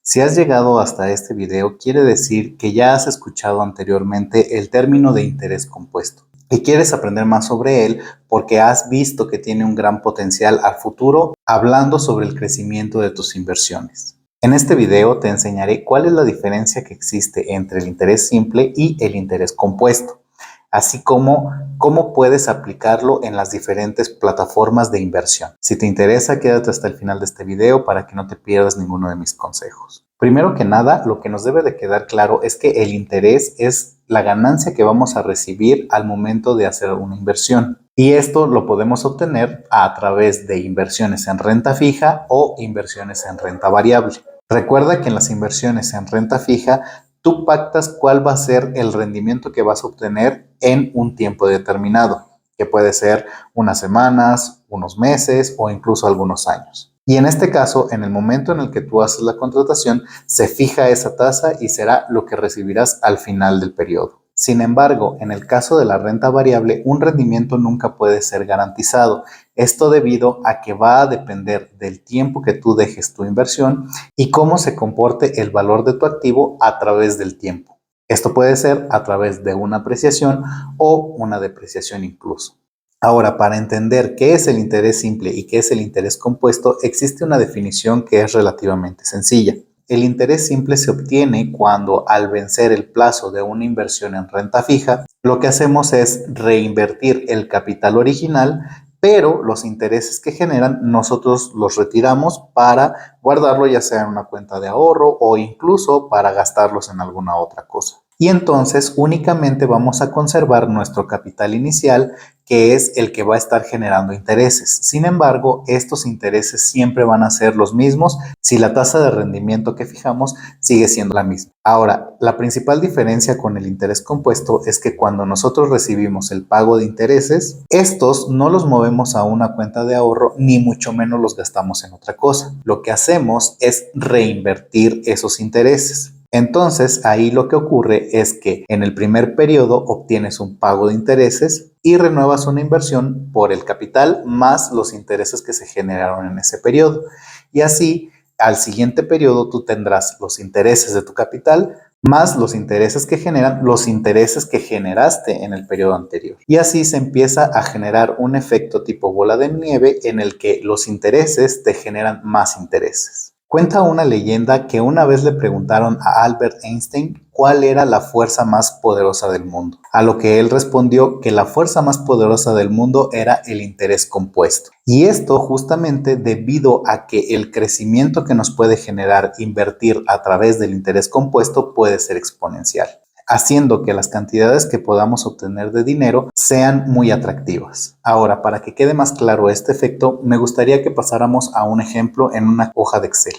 Si has llegado hasta este video, quiere decir que ya has escuchado anteriormente el término de interés compuesto y quieres aprender más sobre él porque has visto que tiene un gran potencial al futuro hablando sobre el crecimiento de tus inversiones. En este video te enseñaré cuál es la diferencia que existe entre el interés simple y el interés compuesto, así como cómo puedes aplicarlo en las diferentes plataformas de inversión. Si te interesa, quédate hasta el final de este video para que no te pierdas ninguno de mis consejos. Primero que nada, lo que nos debe de quedar claro es que el interés es la ganancia que vamos a recibir al momento de hacer una inversión. Y esto lo podemos obtener a través de inversiones en renta fija o inversiones en renta variable. Recuerda que en las inversiones en renta fija tú pactas cuál va a ser el rendimiento que vas a obtener en un tiempo determinado, que puede ser unas semanas, unos meses o incluso algunos años. Y en este caso, en el momento en el que tú haces la contratación, se fija esa tasa y será lo que recibirás al final del periodo. Sin embargo, en el caso de la renta variable, un rendimiento nunca puede ser garantizado. Esto debido a que va a depender del tiempo que tú dejes tu inversión y cómo se comporte el valor de tu activo a través del tiempo. Esto puede ser a través de una apreciación o una depreciación incluso. Ahora, para entender qué es el interés simple y qué es el interés compuesto, existe una definición que es relativamente sencilla. El interés simple se obtiene cuando, al vencer el plazo de una inversión en renta fija, lo que hacemos es reinvertir el capital original, pero los intereses que generan nosotros los retiramos para guardarlo ya sea en una cuenta de ahorro o incluso para gastarlos en alguna otra cosa. Y entonces únicamente vamos a conservar nuestro capital inicial, que es el que va a estar generando intereses. Sin embargo, estos intereses siempre van a ser los mismos si la tasa de rendimiento que fijamos sigue siendo la misma. Ahora, la principal diferencia con el interés compuesto es que cuando nosotros recibimos el pago de intereses, estos no los movemos a una cuenta de ahorro ni mucho menos los gastamos en otra cosa. Lo que hacemos es reinvertir esos intereses. Entonces, ahí lo que ocurre es que en el primer periodo obtienes un pago de intereses y renuevas una inversión por el capital más los intereses que se generaron en ese periodo. Y así, al siguiente periodo, tú tendrás los intereses de tu capital más los intereses que generan los intereses que generaste en el periodo anterior. Y así se empieza a generar un efecto tipo bola de nieve en el que los intereses te generan más intereses. Cuenta una leyenda que una vez le preguntaron a Albert Einstein cuál era la fuerza más poderosa del mundo, a lo que él respondió que la fuerza más poderosa del mundo era el interés compuesto. Y esto justamente debido a que el crecimiento que nos puede generar invertir a través del interés compuesto puede ser exponencial, haciendo que las cantidades que podamos obtener de dinero sean muy atractivas. Ahora, para que quede más claro este efecto, me gustaría que pasáramos a un ejemplo en una hoja de Excel.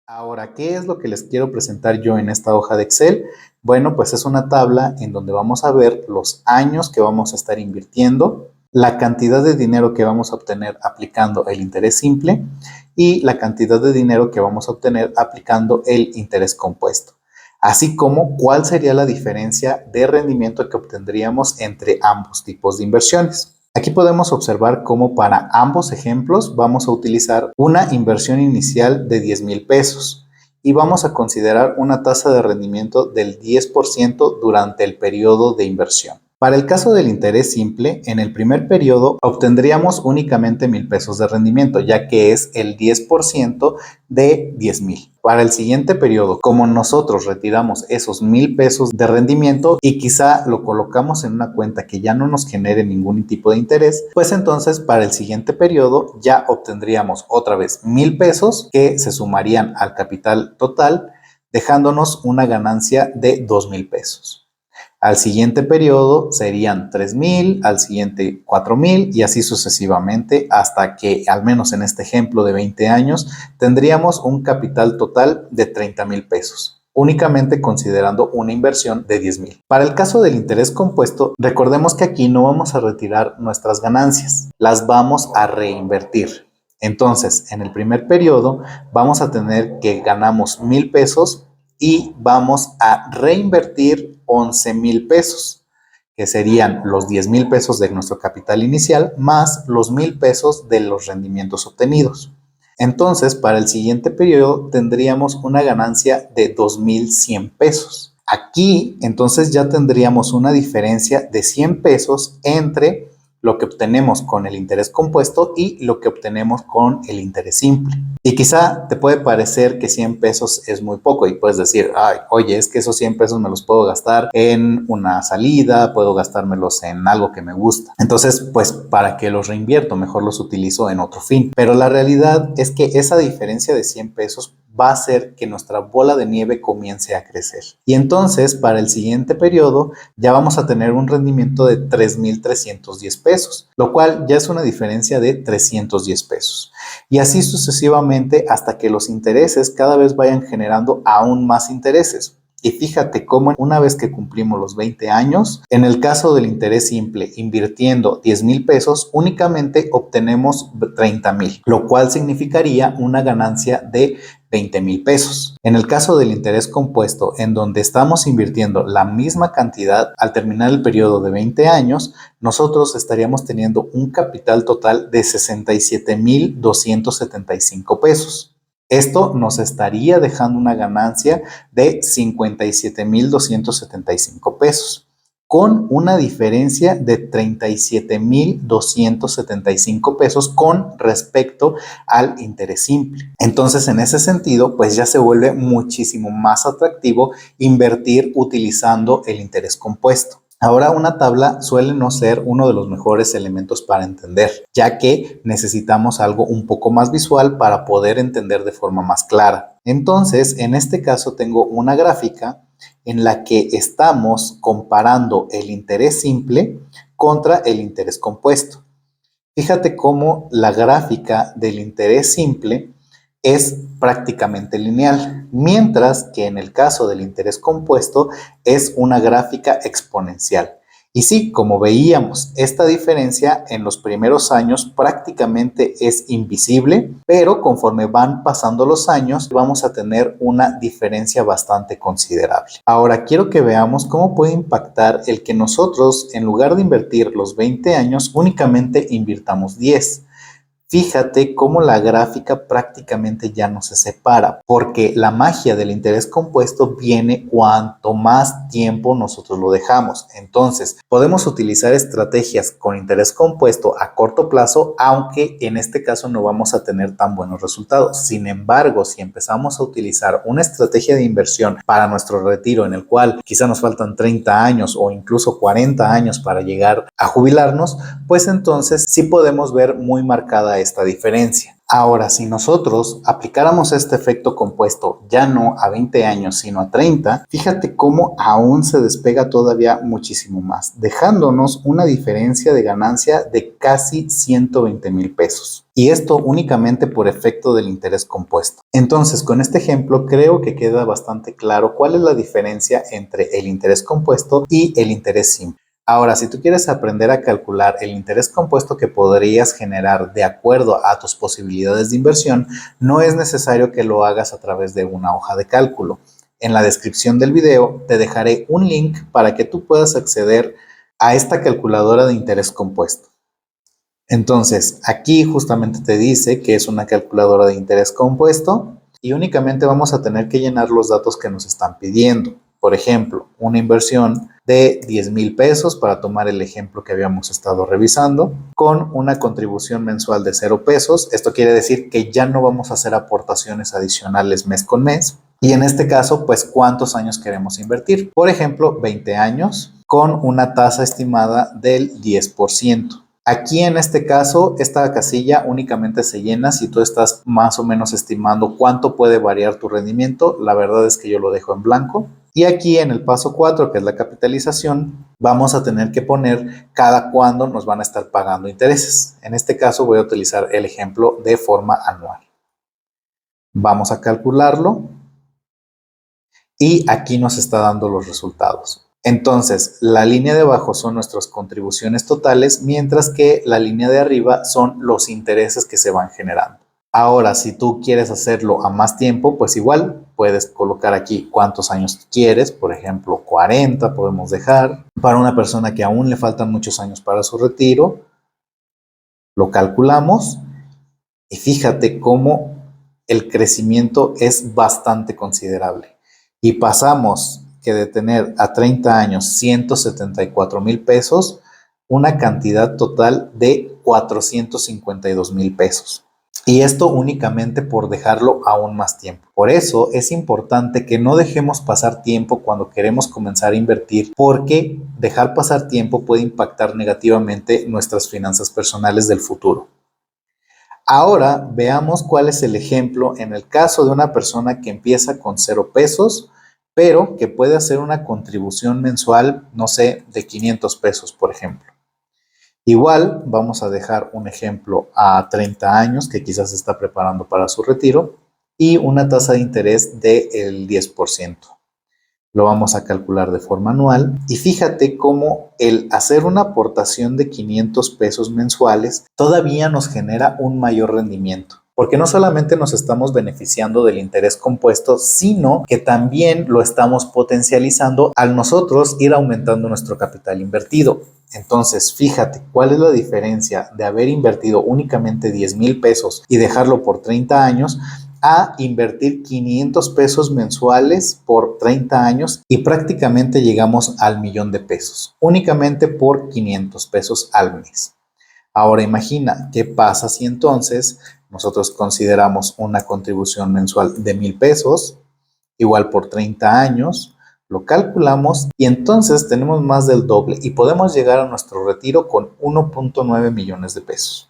Ahora, ¿qué es lo que les quiero presentar yo en esta hoja de Excel? Bueno, pues es una tabla en donde vamos a ver los años que vamos a estar invirtiendo, la cantidad de dinero que vamos a obtener aplicando el interés simple y la cantidad de dinero que vamos a obtener aplicando el interés compuesto, así como cuál sería la diferencia de rendimiento que obtendríamos entre ambos tipos de inversiones. Aquí podemos observar cómo para ambos ejemplos vamos a utilizar una inversión inicial de 10,000 pesos y vamos a considerar una tasa de rendimiento del 10% durante el periodo de inversión. Para el caso del interés simple, en el primer periodo obtendríamos únicamente 1,000 pesos de rendimiento, ya que es el 10% de 10,000. Para el siguiente periodo, como nosotros retiramos esos 1,000 pesos de rendimiento y quizá lo colocamos en una cuenta que ya no nos genere ningún tipo de interés, pues entonces para el siguiente periodo ya obtendríamos otra vez 1,000 pesos que se sumarían al capital total, dejándonos una ganancia de 2,000 pesos. Al siguiente periodo serían 3,000, al siguiente 4,000 y así sucesivamente hasta que, al menos en este ejemplo de 20 años, tendríamos un capital total de 30,000 pesos, únicamente considerando una inversión de 10,000. Para el caso del interés compuesto, recordemos que aquí no vamos a retirar nuestras ganancias, las vamos a reinvertir. Entonces, en el primer periodo vamos a tener que ganamos 1,000 pesos y vamos a reinvertir 11,000 pesos, que serían los 10,000 pesos de nuestro capital inicial más los 1,000 pesos de los rendimientos obtenidos. Entonces, para el siguiente periodo tendríamos una ganancia de 2,100 pesos. Aquí, entonces, ya tendríamos una diferencia de 100 pesos entre lo que obtenemos con el interés compuesto y lo que obtenemos con el interés simple. Y quizá te puede parecer que 100 pesos es muy poco y puedes decir, ay, oye, es que esos 100 pesos me los puedo gastar en una salida, puedo gastármelos en algo que me gusta. Entonces, pues, ¿para qué los reinvierto? Mejor los utilizo en otro fin. Pero la realidad es que esa diferencia de 100 pesos va a hacer que nuestra bola de nieve comience a crecer. Y entonces, para el siguiente periodo, ya vamos a tener un rendimiento de 3,310 pesos, lo cual ya es una diferencia de 310 pesos. Y así sucesivamente hasta que los intereses cada vez vayan generando aún más intereses. Y fíjate cómo una vez que cumplimos los 20 años, en el caso del interés simple, invirtiendo 10,000 pesos, únicamente obtenemos 30,000, lo cual significaría una ganancia de 20,000 pesos. En el caso del interés compuesto, en donde estamos invirtiendo la misma cantidad, al terminar el periodo de 20 años, nosotros estaríamos teniendo un capital total de 67,275 pesos. Esto nos estaría dejando una ganancia de 57,275 pesos, con una diferencia de 37,275 pesos con respecto al interés simple. Entonces, en ese sentido, pues ya se vuelve muchísimo más atractivo invertir utilizando el interés compuesto. Ahora, una tabla suele no ser uno de los mejores elementos para entender, ya que necesitamos algo un poco más visual para poder entender de forma más clara. Entonces, en este caso tengo una gráfica en la que estamos comparando el interés simple contra el interés compuesto. Fíjate cómo la gráfica del interés simple es prácticamente lineal, mientras que en el caso del interés compuesto es una gráfica exponencial. Y sí, como veíamos, esta diferencia en los primeros años prácticamente es invisible, pero conforme van pasando los años vamos a tener una diferencia bastante considerable. Ahora quiero que veamos cómo puede impactar el que nosotros, en lugar de invertir los 20 años, únicamente invirtamos 10. Fíjate cómo la gráfica prácticamente ya no se separa, porque la magia del interés compuesto viene cuanto más tiempo nosotros lo dejamos. Entonces, podemos utilizar estrategias con interés compuesto a corto plazo, aunque en este caso no vamos a tener tan buenos resultados. Sin embargo, si empezamos a utilizar una estrategia de inversión para nuestro retiro, en el cual quizá nos faltan 30 años o incluso 40 años para llegar a jubilarnos, pues entonces sí podemos ver muy marcada esta diferencia. Ahora, si nosotros aplicáramos este efecto compuesto ya no a 20 años, sino a 30, fíjate cómo aún se despega todavía muchísimo más, dejándonos una diferencia de ganancia de casi 120,000 pesos. Y esto únicamente por efecto del interés compuesto. Entonces, con este ejemplo creo que queda bastante claro cuál es la diferencia entre el interés compuesto y el interés simple. Ahora, si tú quieres aprender a calcular el interés compuesto que podrías generar de acuerdo a tus posibilidades de inversión, no es necesario que lo hagas a través de una hoja de cálculo. En la descripción del video te dejaré un link para que tú puedas acceder a esta calculadora de interés compuesto. Entonces, aquí justamente te dice que es una calculadora de interés compuesto y únicamente vamos a tener que llenar los datos que nos están pidiendo. Por ejemplo, una inversión de 10,000 pesos, para tomar el ejemplo que habíamos estado revisando, con una contribución mensual de 0 pesos. Esto quiere decir que ya no vamos a hacer aportaciones adicionales mes con mes. Y en este caso, pues, ¿cuántos años queremos invertir? Por ejemplo, 20 años con una tasa estimada del 10%. Aquí en este caso, esta casilla únicamente se llena si tú estás más o menos estimando cuánto puede variar tu rendimiento. La verdad es que yo lo dejo en blanco. Y aquí en el paso 4, que es la capitalización, vamos a tener que poner cada cuándo nos van a estar pagando intereses. En este caso voy a utilizar el ejemplo de forma anual. Vamos a calcularlo y aquí nos está dando los resultados. Entonces, la línea de abajo son nuestras contribuciones totales, mientras que la línea de arriba son los intereses que se van generando. Ahora, si tú quieres hacerlo a más tiempo, pues igual puedes colocar aquí cuántos años quieres, por ejemplo, 40 podemos dejar. Para una persona que aún le faltan muchos años para su retiro, lo calculamos y fíjate cómo el crecimiento es bastante considerable. Y pasamos que de tener a 30 años 174,000 pesos, una cantidad total de 452,000 pesos. Y esto únicamente por dejarlo aún más tiempo. Por eso es importante que no dejemos pasar tiempo cuando queremos comenzar a invertir, porque dejar pasar tiempo puede impactar negativamente nuestras finanzas personales del futuro. Ahora veamos cuál es el ejemplo en el caso de una persona que empieza con 0 pesos, pero que puede hacer una contribución mensual, no sé, de 500 pesos, por ejemplo. Igual vamos a dejar un ejemplo a 30 años que quizás se está preparando para su retiro y una tasa de interés del 10%. Lo vamos a calcular de forma anual y fíjate cómo el hacer una aportación de 500 pesos mensuales todavía nos genera un mayor rendimiento. Porque no solamente nos estamos beneficiando del interés compuesto, sino que también lo estamos potencializando al nosotros ir aumentando nuestro capital invertido. Entonces, fíjate cuál es la diferencia de haber invertido únicamente 10,000 pesos y dejarlo por 30 años a invertir 500 pesos mensuales por 30 años y prácticamente llegamos al millón de pesos, únicamente por 500 pesos al mes. Ahora imagina, ¿qué pasa si entonces nosotros consideramos una contribución mensual de 1,000 pesos, igual por 30 años? Lo calculamos y entonces tenemos más del doble y podemos llegar a nuestro retiro con 1.9 millones de pesos.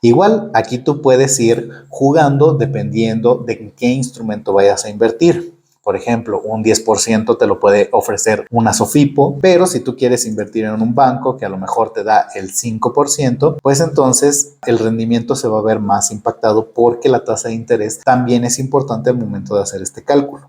Igual, aquí tú puedes ir jugando dependiendo de en qué instrumento vayas a invertir. Por ejemplo, un 10% te lo puede ofrecer una Sofipo, pero si tú quieres invertir en un banco que a lo mejor te da el 5%, pues entonces el rendimiento se va a ver más impactado porque la tasa de interés también es importante al momento de hacer este cálculo.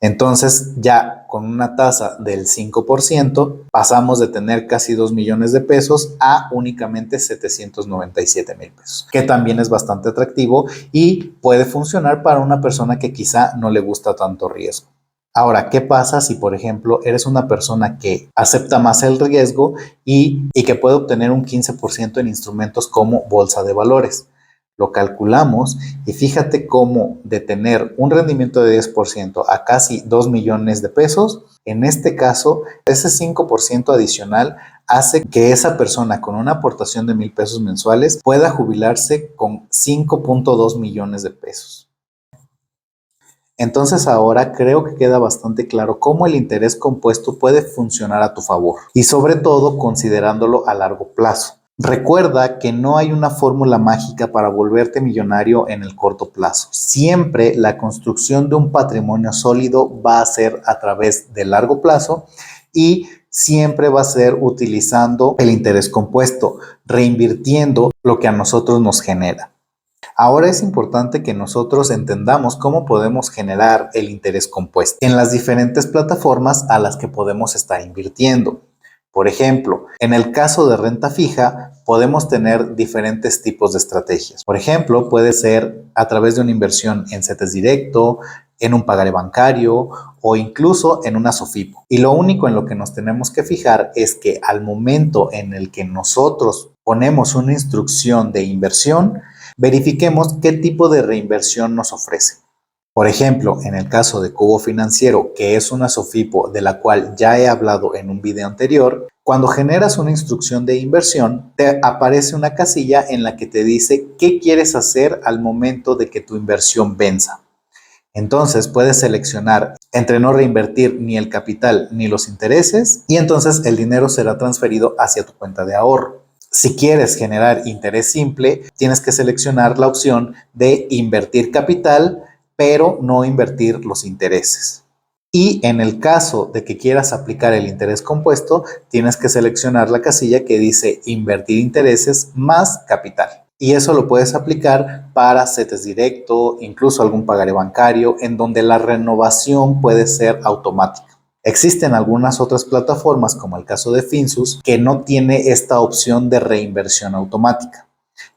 Entonces, ya con una tasa del 5%, pasamos de tener casi 2 millones de pesos a únicamente 797,000 pesos, que también es bastante atractivo y puede funcionar para una persona que quizá no le gusta tanto riesgo. Ahora, ¿qué pasa si, por ejemplo, eres una persona que acepta más el riesgo y que puede obtener un 15% en instrumentos como bolsa de valores? Lo calculamos y fíjate cómo de tener un rendimiento de 10% a casi 2 millones de pesos, en este caso, ese 5% adicional hace que esa persona con una aportación de 1,000 pesos mensuales pueda jubilarse con 5.2 millones de pesos. Entonces ahora creo que queda bastante claro cómo el interés compuesto puede funcionar a tu favor y sobre todo considerándolo a largo plazo. Recuerda que no hay una fórmula mágica para volverte millonario en el corto plazo. Siempre la construcción de un patrimonio sólido va a ser a través del largo plazo y siempre va a ser utilizando el interés compuesto, reinvirtiendo lo que a nosotros nos genera. Ahora es importante que nosotros entendamos cómo podemos generar el interés compuesto en las diferentes plataformas a las que podemos estar invirtiendo. Por ejemplo, en el caso de renta fija, podemos tener diferentes tipos de estrategias. Por ejemplo, puede ser a través de una inversión en CETES directo, en un pagaré bancario o incluso en una Sofipo. Y lo único en lo que nos tenemos que fijar es que al momento en el que nosotros ponemos una instrucción de inversión, verifiquemos qué tipo de reinversión nos ofrece. Por ejemplo, en el caso de Cubo Financiero, que es una Sofipo de la cual ya he hablado en un video anterior, cuando generas una instrucción de inversión, te aparece una casilla en la que te dice qué quieres hacer al momento de que tu inversión venza. Entonces puedes seleccionar entre no reinvertir ni el capital ni los intereses y entonces el dinero será transferido hacia tu cuenta de ahorro. Si quieres generar interés simple, tienes que seleccionar la opción de invertir capital, pero no invertir los intereses. Y en el caso de que quieras aplicar el interés compuesto, tienes que seleccionar la casilla que dice invertir intereses más capital. Y eso lo puedes aplicar para CETES directo, incluso algún pagaré bancario, en donde la renovación puede ser automática. Existen algunas otras plataformas, como el caso de Finsus, que no tiene esta opción de reinversión automática.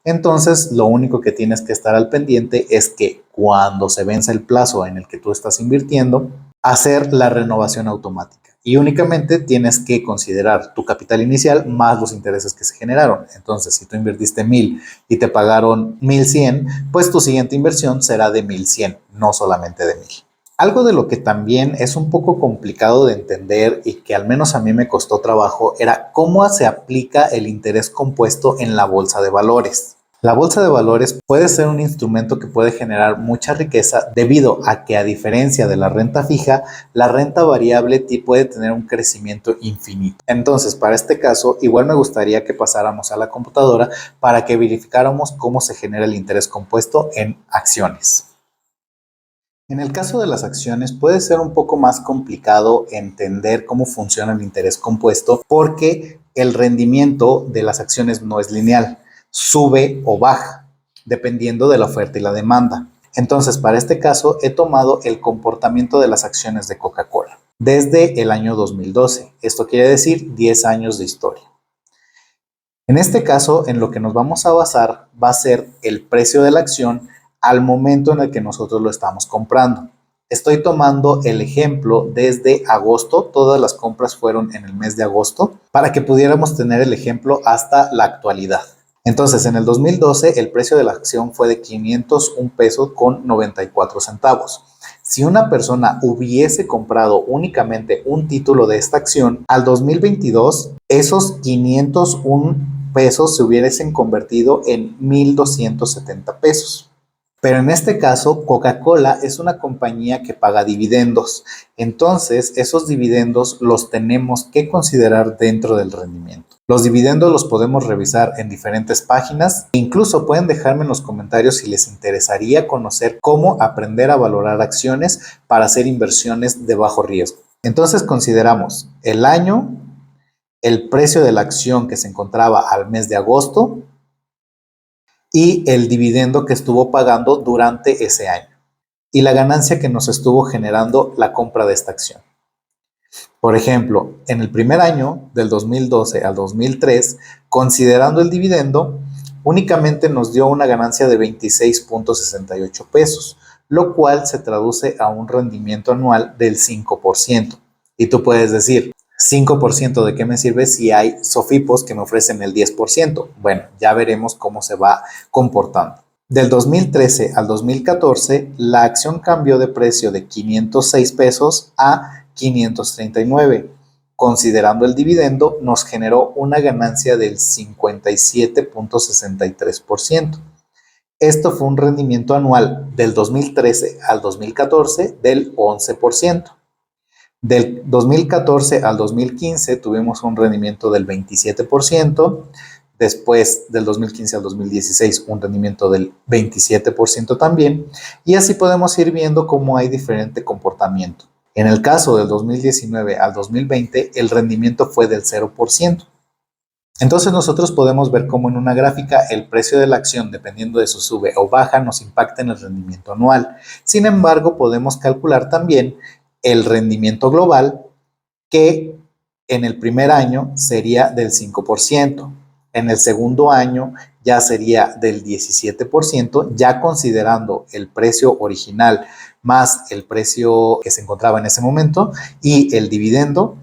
Entonces, lo único que tienes que estar al pendiente es que cuando se venza el plazo en el que tú estás invirtiendo, hacer la renovación automática. y únicamente tienes que considerar tu capital inicial más los intereses que se generaron. Entonces, si tú invertiste 1000 y te pagaron 1100, pues tu siguiente inversión será de 1100, no solamente de 1000. Algo de lo que también es un poco complicado de entender y que al menos a mí me costó trabajo era cómo se aplica el interés compuesto en la bolsa de valores. La bolsa de valores puede ser un instrumento que puede generar mucha riqueza debido a que, a diferencia de la renta fija, la renta variable puede tener un crecimiento infinito. Entonces, para este caso, igual me gustaría que pasáramos a la computadora para que verificáramos cómo se genera el interés compuesto en acciones. En el caso de las acciones puede ser un poco más complicado entender cómo funciona el interés compuesto porque el rendimiento de las acciones no es lineal, sube o baja, dependiendo de la oferta y la demanda. Entonces, para este caso, he tomado el comportamiento de las acciones de Coca-Cola desde el año 2012. Esto quiere decir 10 años de historia. En este caso, en lo que nos vamos a basar va a ser el precio de la acción al momento en el que nosotros lo estamos comprando. Estoy tomando el ejemplo desde agosto, todas las compras fueron en el mes de agosto, para que pudiéramos tener el ejemplo hasta la actualidad. Entonces, en el 2012, el precio de la acción fue de 501 pesos con 94 centavos. Si una persona hubiese comprado únicamente un título de esta acción, al 2022, esos 501 pesos se hubiesen convertido en 1,270 pesos. Pero en este caso, Coca-Cola es una compañía que paga dividendos. Entonces, esos dividendos los tenemos que considerar dentro del rendimiento. Los dividendos los podemos revisar en diferentes páginas. Incluso pueden dejarme en los comentarios si les interesaría conocer cómo aprender a valorar acciones para hacer inversiones de bajo riesgo. Entonces, consideramos el año, el precio de la acción que se encontraba al mes de agosto, y el dividendo que estuvo pagando durante ese año y la ganancia que nos estuvo generando la compra de esta acción. Por ejemplo, en el primer año, del 2012 al 2003, considerando el dividendo, únicamente nos dio una ganancia de 26.68 pesos, lo cual se traduce a un rendimiento anual del 5%. Y tú puedes decir, 5% de qué me sirve si hay SOFIPOS que me ofrecen el 10%. Bueno, ya veremos cómo se va comportando. Del 2013 al 2014, la acción cambió de precio de 506 pesos a 539. Considerando el dividendo, nos generó una ganancia del 57.63%. Esto fue un rendimiento anual del 2013 al 2014 del 11%. Del 2014 al 2015 tuvimos un rendimiento del 27%, después del 2015 al 2016 un rendimiento del 27% también, y así podemos ir viendo cómo hay diferente comportamiento. En el caso del 2019 al 2020 el rendimiento fue del 0%. Entonces nosotros podemos ver cómo en una gráfica el precio de la acción, dependiendo de su sube o baja, nos impacta en el rendimiento anual. Sin embargo, podemos calcular también el rendimiento global, que en el primer año sería del 5%, en el segundo año ya sería del 17%, ya considerando el precio original más el precio que se encontraba en ese momento y el dividendo.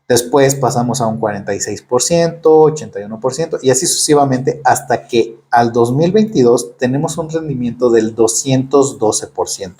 Después pasamos a un 46%, 81% y así sucesivamente hasta que al 2022 tenemos un rendimiento del 212%.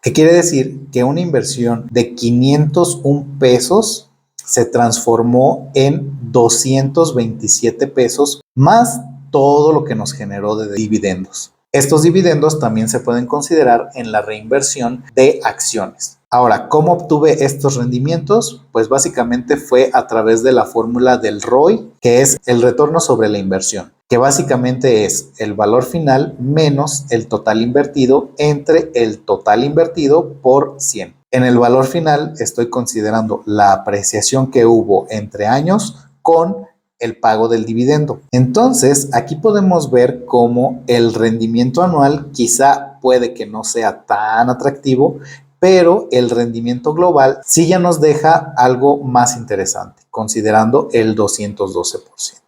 ¿Qué quiere decir? Que una inversión de 501 pesos se transformó en 227 pesos más todo lo que nos generó de dividendos. Estos dividendos también se pueden considerar en la reinversión de acciones. Ahora, ¿cómo obtuve estos rendimientos? Pues básicamente fue a través de la fórmula del ROI, que es el retorno sobre la inversión, que básicamente es el valor final menos el total invertido entre el total invertido por 100. En el valor final estoy considerando la apreciación que hubo entre años con el pago del dividendo. Entonces, aquí podemos ver cómo el rendimiento anual quizá puede que no sea tan atractivo, pero el rendimiento global sí ya nos deja algo más interesante, considerando el 212%.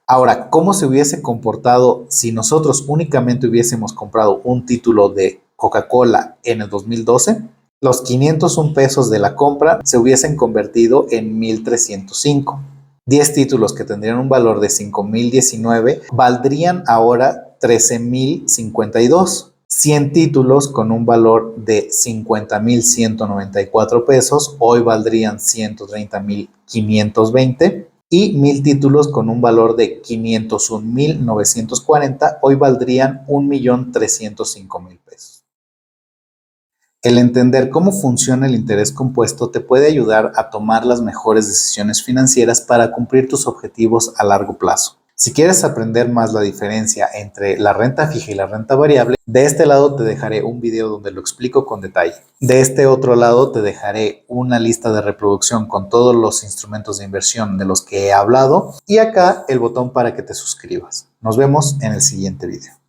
Ahora, ¿cómo se hubiese comportado si nosotros únicamente hubiésemos comprado un título de Coca-Cola en el 2012? Los 501 pesos de la compra se hubiesen convertido en 1,305. 10 títulos que tendrían un valor de 5,019 valdrían ahora 13,052. 100 títulos con un valor de 50,194 pesos hoy valdrían 130,520 y 1,000 títulos con un valor de 501,940 hoy valdrían 1,305,000 pesos. El entender cómo funciona el interés compuesto te puede ayudar a tomar las mejores decisiones financieras para cumplir tus objetivos a largo plazo. Si quieres aprender más la diferencia entre la renta fija y la renta variable, de este lado te dejaré un video donde lo explico con detalle. De este otro lado te dejaré una lista de reproducción con todos los instrumentos de inversión de los que he hablado y acá el botón para que te suscribas. Nos vemos en el siguiente video.